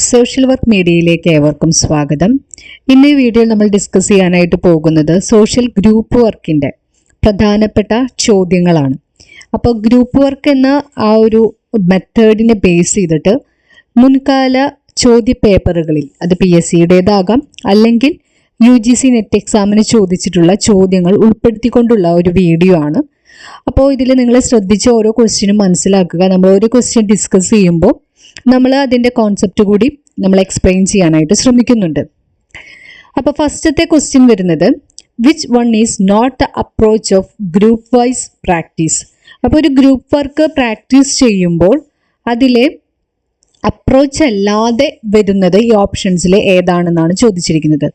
Social work മീഡിയയിലേക്ക് ഏവർക്കും സ്വാഗതം. ഇന്ന് ഈ വീഡിയോയിൽ നമ്മൾ ഡിസ്കസ് ചെയ്യാനായിട്ട് പോകുന്നത് സോഷ്യൽ ഗ്രൂപ്പ് വർക്കിൻ്റെ പ്രധാനപ്പെട്ട ചോദ്യങ്ങളാണ്. അപ്പോൾ ഗ്രൂപ്പ് വർക്ക് എന്ന ആ ഒരു മെത്തേഡിനെ ബേസ് ചെയ്തിട്ട് മുൻകാല ചോദ്യ പേപ്പറുകളിൽ അത് PSCയുടേതാകാം അല്ലെങ്കിൽ UGC നെറ്റ് എക്സാമിന് ചോദിച്ചിട്ടുള്ള ചോദ്യങ്ങൾ ഉൾപ്പെടുത്തിക്കൊണ്ടുള്ള ഒരു വീഡിയോ ആണ്. അപ്പോൾ ഇതിൽ നിങ്ങൾ ശ്രദ്ധിച്ച് ഓരോ ക്വസ്റ്റ്യനും മനസ്സിലാക്കുക. നമ്മൾ ഒരു ക്വസ്റ്റ്യൻ ഡിസ്കസ് ചെയ്യുമ്പോൾ നമ്മൾ അതിൻ്റെ കോൺസെപ്റ്റ് കൂടി നമ്മൾ എക്സ്പ്ലെയിൻ ചെയ്യാനായിട്ട് ശ്രമിക്കുന്നുണ്ട്. അപ്പോൾ ഫസ്റ്റത്തെ ക്വസ്റ്റ്യൻ വരുന്നത് which one is not the approach of group wise practice. അപ്പോൾ ഒരു ഗ്രൂപ്പ് വർക്ക് പ്രാക്ടീസ് ചെയ്യുമ്പോൾ അതിലെ അപ്രോച്ച് അല്ലാതെ വരുന്നത് ഈ ഓപ്ഷൻസിൽ ഏതാണെന്നാണ് ചോദിച്ചിരിക്കുന്നത്.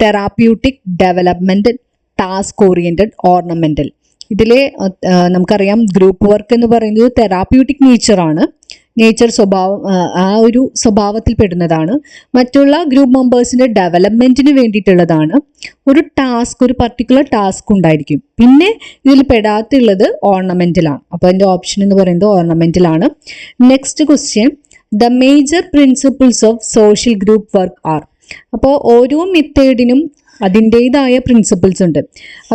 Therapeutic, development, task oriented, ornamental. ഇതിലെ നമുക്കറിയാം ഗ്രൂപ്പ് വർക്ക് എന്ന് പറയുന്നത് തെറാപ്യൂട്ടിക് നേച്ചർ സ്വഭാവം ആ ഒരു സ്വഭാവത്തിൽ പെടുന്നതാണ്. മറ്റുള്ള ഗ്രൂപ്പ് മെമ്പേഴ്സിൻ്റെ ഡെവലപ്മെൻറ്റിന് വേണ്ടിയിട്ടുള്ളതാണ്. ഒരു പർട്ടിക്കുലർ ടാസ്ക് ഉണ്ടായിരിക്കും. പിന്നെ ഇതിൽ പെടാത്തുള്ളത് ഓർണമെൻ്റലാണ്. അപ്പോൾ അതിൻ്റെ ഓപ്ഷൻ എന്ന് പറയുന്നത് ഓർണമെൻ്റലാണ്. Next question, the major principles of social group work are. അപ്പോൾ ഓരോ മെത്തേഡിനും അതിൻ്റേതായ പ്രിൻസിപ്പിൾസ് ഉണ്ട്.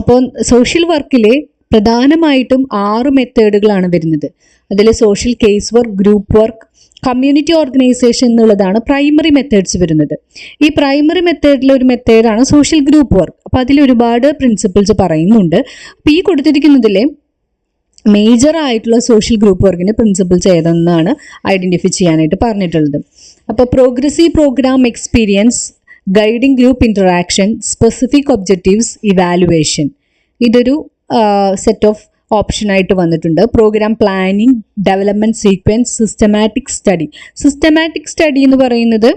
അപ്പോൾ സോഷ്യൽ വർക്കിലെ പ്രധാനമായിട്ടും 6 മെത്തേഡുകളാണ് വരുന്നത്. അതിൽ social case work, group work, community organisation എന്നുള്ളതാണ് പ്രൈമറി മെത്തേഡ്സ് വരുന്നത്. ഈ പ്രൈമറി മെത്തേഡിലെ ഒരു മെത്തേഡാണ് സോഷ്യൽ ഗ്രൂപ്പ് വർക്ക്. അപ്പോൾ അതിൽ ഒരുപാട് പ്രിൻസിപ്പിൾസ് പറയുന്നുണ്ട്. അപ്പോൾ ഈ കൊടുത്തിരിക്കുന്നതിലെ മേജർ ആയിട്ടുള്ള സോഷ്യൽ ഗ്രൂപ്പ് വർക്കിൻ്റെ പ്രിൻസിപ്പിൾസ് ഏതെന്നാണ് ഐഡൻറ്റിഫൈ ചെയ്യാനായിട്ട് പറഞ്ഞിട്ടുള്ളത്. അപ്പോൾ progressive program experience, guiding group interaction, specific objectives, evaluation. ഇതൊരു സെറ്റ് ഓഫ് ഓപ്ഷനായിട്ട് വന്നിട്ടുണ്ട്. Program planning, development sequence, systematic study എന്ന് പറയുന്നത്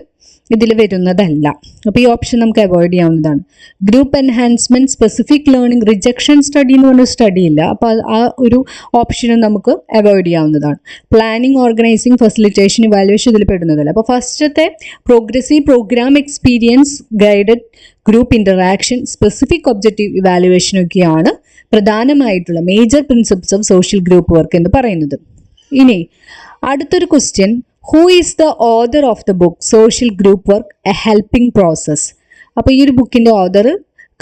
ഇതിൽ വരുന്നതല്ല. അപ്പോൾ ഈ ഓപ്ഷൻ നമുക്ക് അവോയ്ഡ് ചെയ്യാവുന്നതാണ്. Group enhancement, specific learning, rejection study എന്ന് പറഞ്ഞ സ്റ്റഡി ഇല്ല. അപ്പോൾ ആ ഒരു ഓപ്ഷനും നമുക്ക് അവോയ്ഡ് ചെയ്യാവുന്നതാണ്. പ്ലാനിങ്, ഓർഗനൈസിങ്, ഫെസിലിറ്റേഷൻ, ഇവാലുവേഷൻ ഇതിൽ പെടുന്നതല്ല. അപ്പോൾ ഫസ്റ്റത്തെ progressive program experience, guided group interaction, specific objective, evaluation ഒക്കെയാണ് പ്രധാനമായിട്ടുള്ള major principles of social group work എന്ന് പറയുന്നത്. ഇനി അടുത്തൊരു question, who is the author of the book social group work a helping process. അപ്പോൾ ഈ ഒരു ബുക്കിൻ്റെ ഓതർ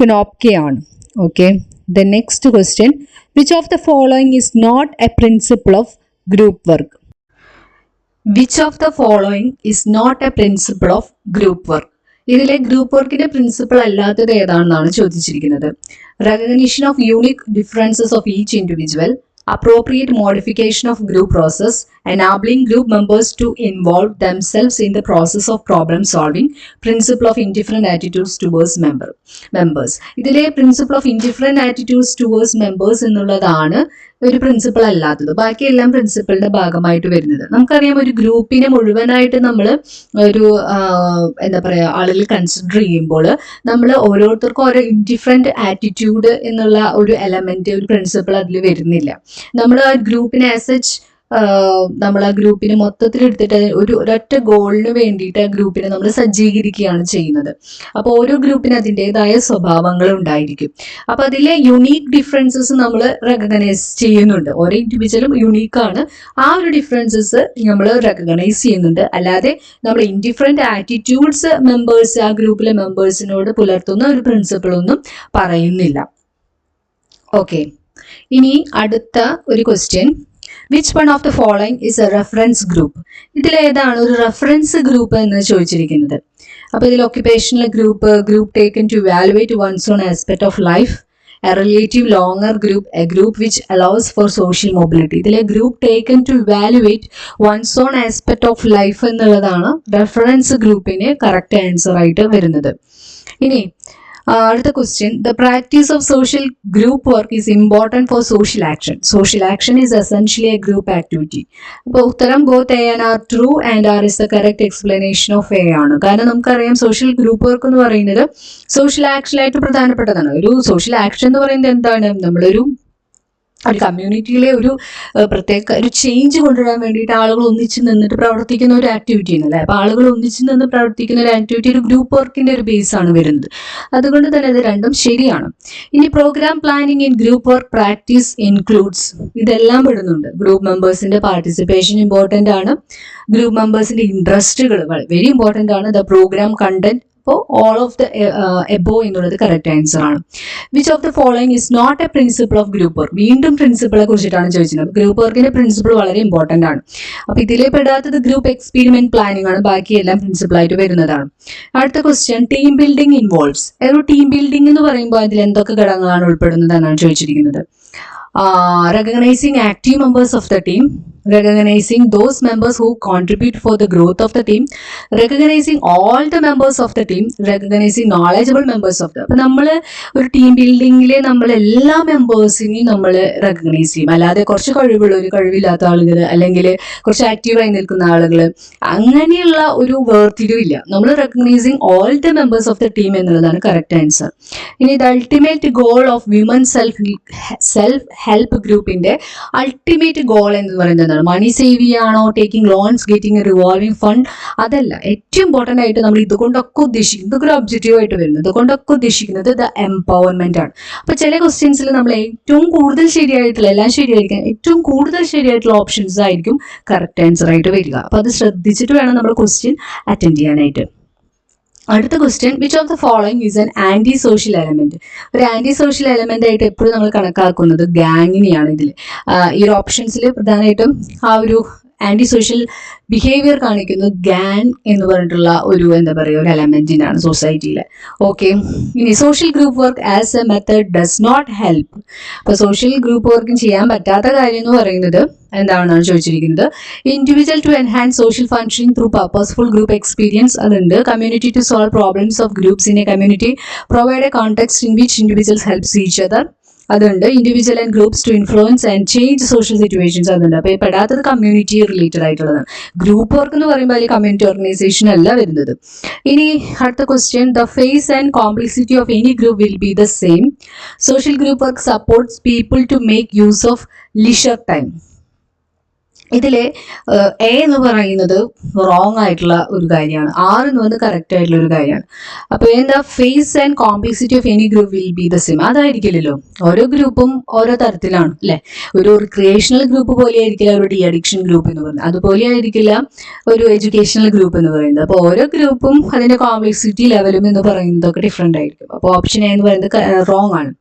ക്നോപ്കെ ആണ്. Okay, the next question, which of the following is not a principle of group work. Which of the following is not a principle of group work. ഇതിലെ group വർക്കിന്റെ principle അല്ലാത്തത് ഏതാണെന്നാണ് ചോദിച്ചിരിക്കുന്നത്. Recognition of unique differences of each individual, appropriate modification of group process, enabling group members to involve themselves in the process of problem solving, principle of indifferent attitudes towards members. ഇതിലെ principle of indifferent attitudes towards members എന്നുള്ളതാണ് ഒരു principle അല്ലാത്തത്. ബാക്കിയെല്ലാം പ്രിൻസിപ്പിളിന്റെ ഭാഗമായിട്ട് വരുന്നത്. നമുക്കറിയാം, ഒരു ഗ്രൂപ്പിനെ മുഴുവനായിട്ട് നമ്മൾ ഒരു എന്താ പറയുക ആളുകൾ കൺസിഡർ ചെയ്യുമ്പോൾ നമ്മൾ ഓരോരുത്തർക്കും ഓരോ ഇൻഡിഫറൻറ്റ് ആറ്റിറ്റ്യൂഡ് എന്നുള്ള ഒരു എലമെന്റ്, ഒരു പ്രിൻസിപ്പിൾ അതിൽ വരുന്നില്ല. നമ്മൾ ആ ഗ്രൂപ്പിനെ ആസ് സച്ച് നമ്മൾ ആ ഗ്രൂപ്പിനെ മൊത്തത്തിൽ എടുത്തിട്ട് ഒരൊറ്റ ഗോളിന് വേണ്ടിയിട്ട് ആ ഗ്രൂപ്പിനെ നമ്മൾ സജ്ജീകരിക്കുകയാണ് ചെയ്യുന്നത്. അപ്പോൾ ഓരോ ഗ്രൂപ്പിന് അതിൻ്റെതായ സ്വഭാവങ്ങൾ ഉണ്ടായിരിക്കും. അപ്പോൾ അതിലെ യുണീക്ക് ഡിഫറൻസസ് നമ്മൾ റെക്കഗ്നൈസ് ചെയ്യുന്നുണ്ട്. ഓരോ ഇൻഡിവിജ്വലും യുണീക്കാണ്. ആ ഒരു ഡിഫറൻസസ് നമ്മൾ റെക്കഗ്നൈസ് ചെയ്യുന്നുണ്ട്. അല്ലാതെ നമ്മൾ ഇൻഡിഫറൻറ്റ് ആറ്റിറ്റ്യൂഡ്സ് ആ ഗ്രൂപ്പിലെ മെമ്പേഴ്സിനോട് പുലർത്തുന്ന ഒരു പ്രിൻസിപ്പിളൊന്നും പറയുന്നില്ല. ഓക്കെ, ഇനി അടുത്ത ഒരു question, which one of the following is a reference group. ഇതിലേതാണ് ഒരു റെഫറൻസ് ഗ്രൂപ്പ് എന്ന് ചോദിച്ചിരിക്കുന്നത്. അപ്പോൾ ഇതിൽ occupational group taken to evaluate one's own aspect of life, a relative longer group, a group which allows for social mobility. ഇതിലെ group taken to evaluate one's own aspect of life എന്നുള്ളതാണ് reference ഗ്രൂപ്പിന് correct answer ആയിട്ട് വരുന്നത്. ഇനി അടുത്ത question, the practice of social group work is important for social action. Social action is essentially a group activity. അപ്പോൾ ഉത്തരം both A and R true and R is the correct explanation of A ആണ്. കാരണം നമുക്കറിയാം, social group work എന്ന് പറയുന്നത് social ആക്ഷനായിട്ട് പ്രധാനപ്പെട്ടതാണ്. ഒരു social action എന്ന് പറയുന്നത് എന്താണ്? നമ്മളൊരു ഒരു കമ്മ്യൂണിറ്റിയിലെ ഒരു പ്രത്യേക ഒരു ചേഞ്ച് കൊണ്ടുവരാൻ വേണ്ടിയിട്ട് ആളുകൾ ഒന്നിച്ച് നിന്നിട്ട് പ്രവർത്തിക്കുന്ന ഒരു ആക്ടിവിറ്റി അല്ലേ. അപ്പോൾ ആളുകൾ ഒന്നിച്ച് നിന്ന് പ്രവർത്തിക്കുന്ന ഒരു ആക്ടിവിറ്റി ഒരു ഗ്രൂപ്പ് വർക്കിന്റെ ഒരു ബേസ് ആണ് വരുന്നത്. അതുകൊണ്ട് തന്നെ ഇത് രണ്ടും ശരിയാണ്. ഇനി program planning in group work practice includes, ഇതെല്ലാം പെടുന്നുണ്ട്. ഗ്രൂപ്പ് മെമ്പേഴ്സിന്റെ പാർട്ടിസിപ്പേഷൻ ഇമ്പോർട്ടൻ്റ് ആണ്. ഗ്രൂപ്പ് മെമ്പേഴ്സിന്റെ ഇൻട്രസ്റ്റുകൾ വെരി ഇമ്പോർട്ടൻ്റ് ആണ്. The program content. അപ്പോൾ ഓൾ ഓഫ് ദ എബോ എന്നുള്ളത് കറക്റ്റ് ആൻസർ ആണ്. Which of the following is not a principle of group work. വീണ്ടും പ്രിൻസിപ്പിളെ കുറിച്ചിട്ടാണ് ചോദിച്ചത്. ഗ്രൂപ്പ് വർക്കിന്റെ പ്രിൻസിപ്പിൾ വളരെ ഇമ്പോർട്ടൻ്റ് ആണ്. അപ്പോൾ ഇതിലെ പെടാത്തത് ഗ്രൂപ്പ് എക്സ്പെരിമെന്റ് പ്ലാനിംഗ് ആണ്. ബാക്കിയെല്ലാം പ്രിൻസിപ്പിൾ ആയിട്ട് വരുന്നതാണ്. അടുത്ത ക്വസ്റ്റ്യൻ, ടീം ബിൽഡിംഗ് ഇൻവോൾവ്സ്. ഒരു ടീം ബിൽഡിംഗ് എന്ന് പറയുമ്പോൾ അതിൽ എന്തൊക്കെ ഘടകങ്ങളാണ് ഉൾപ്പെടുന്നത് എന്നാണ് ചോദിച്ചിരിക്കുന്നത്. Recognizing active members of the team, recognizing those members who contribute for the growth of the team, recognizing all the members of the team, recognizing knowledgeable members of the. അപ്പോൾ നമ്മൾ ഒരു ടീം ബിൽഡിങ്ങിൽ നമ്മൾ എല്ലാ മെമ്പേഴ്സിനെയും നമ്മൾ റെക്കഗ്നൈസ് ചെയ്യും. അല്ലാതെ കുറച്ച് കഴിവുള്ളവർ, കഴിവില്ലാത്ത ആളുകൾ, അല്ലെങ്കിൽ കുറച്ച് ആക്റ്റീവായി നിൽക്കുന്ന ആളുകൾ, അങ്ങനെയുള്ള ഒരു വേർതിരിവില്ല. നമ്മൾ recognising all the members of the team എന്നുള്ളതാണ് കറക്റ്റ് ആൻസർ. ഇനി the ultimate goal of women self help ഗ്രൂപ്പിന്റെ അൾട്ടിമേറ്റ് ഗോൾ എന്ന് പറയുന്നത് മണി സേവ് ചെയ്യാണോ, taking loans, getting a revolving fund, അതല്ല. ഏറ്റവും ഇമ്പോർട്ടൻ്റ് ആയിട്ട് നമ്മൾ ഇതുകൊണ്ടൊക്കെ ഉദ്ദേശിക്കുന്നത്, ഇതൊക്കെ ഒരു ഒബ്ജക്റ്റീവ് ആയിട്ട് വരുന്നത്, ഇതുകൊണ്ടൊക്കെ ഉദ്ദേശിക്കുന്നത് ദ എംപവർമെന്റ് ആണ്. അപ്പൊ ചില ക്വസ്റ്റ്യൻസിൽ നമ്മൾ ഏറ്റവും കൂടുതൽ ശരിയായിട്ടുള്ള, എല്ലാം ശരിയായിരിക്കാം, ഏറ്റവും കൂടുതൽ ശരിയായിട്ടുള്ള ഓപ്ഷൻസ് ആയിരിക്കും കറക്റ്റ് ആൻസർ ആയിട്ട് വരിക. അപ്പൊ അത് ശ്രദ്ധിച്ചിട്ട് വേണം നമ്മൾ ക്വസ്റ്റ്യൻ അറ്റൻഡ് ചെയ്യാനായിട്ട്. അടുത്ത question, which of the following is an anti social element. ഒരു ആന്റി സോഷ്യൽ എലമെന്റ് ആയിട്ട് എപ്പോഴും നമ്മൾ കണക്കാക്കുന്നത് ഗാങ്ങിനെയാണ്. ഇതിൽ ഈ ഒരു ഓപ്ഷൻസിൽ പ്രധാനമായിട്ടും ആ ഒരു ആന്റി സോഷ്യൽ ബിഹേവിയർ കാണിക്കുന്നത് ഗാങ് എന്ന് പറഞ്ഞിട്ടുള്ള ഒരു എന്താ പറയുക ഒരു എലമെന്റിനാണ് സൊസൈറ്റിയിൽ. ഓക്കെ, ഇനി social group work as a method does not help. അപ്പോൾ സോഷ്യൽ ഗ്രൂപ്പ് വർക്കും ചെയ്യാൻ പറ്റാത്ത കാര്യം എന്ന് പറയുന്നത് എന്താണെന്നാണ് ചോദിച്ചിരിക്കുന്നത്. Individual to enhance social functioning through purposeful group experience, അതുണ്ട്. Community to solve problems of groups in a community, provide a context in which individuals helps each other, അതുണ്ട്. Individual and groups to influence and change social situations, അതുണ്ട്. അപ്പോൾ ഈ പെടാത്തത് community related ആയിട്ടുള്ളതാണ്. Group work എന്ന് പറയുമ്പോൾ അതിൽ community organisation അല്ല വരുന്നത്. ഇനി അടുത്ത question, the face and complexity of any group will be the same. Social group work supports people to make use of leisure time. ഇതിലെ എ എന്ന് പറയുന്നത് റോങ് ആയിട്ടുള്ള ഒരു കാര്യമാണ്, ആർ എന്ന് പറയുന്നത് കറക്റ്റ് ആയിട്ടുള്ള ഒരു കാര്യമാണ്. അപ്പോൾ എന്താ, face and complexity of any group will be the same. അതായിരിക്കില്ലല്ലോ, ഓരോ ഗ്രൂപ്പും ഓരോ തരത്തിലാണ് അല്ലേ. ഒരു റിക്രിയേഷണൽ ഗ്രൂപ്പ് പോലെ ആയിരിക്കില്ല ഒരു ഡി അഡിക്ഷൻ ഗ്രൂപ്പ് എന്ന് പറയുന്നത്, അതുപോലെ ആയിരിക്കില്ല ഒരു എഡ്യൂക്കേഷണൽ ഗ്രൂപ്പ് എന്ന് പറയുന്നത്. അപ്പോൾ ഓരോ ഗ്രൂപ്പും അതിന്റെ കോംപ്ലക്സിറ്റി ലെവലും എന്ന് പറയുന്നതൊക്കെ ഡിഫറെന്റ് ആയിരിക്കും. അപ്പോൾ ഓപ്ഷൻ എ എന്ന് പറയുന്നത് റോങ് ആണ്.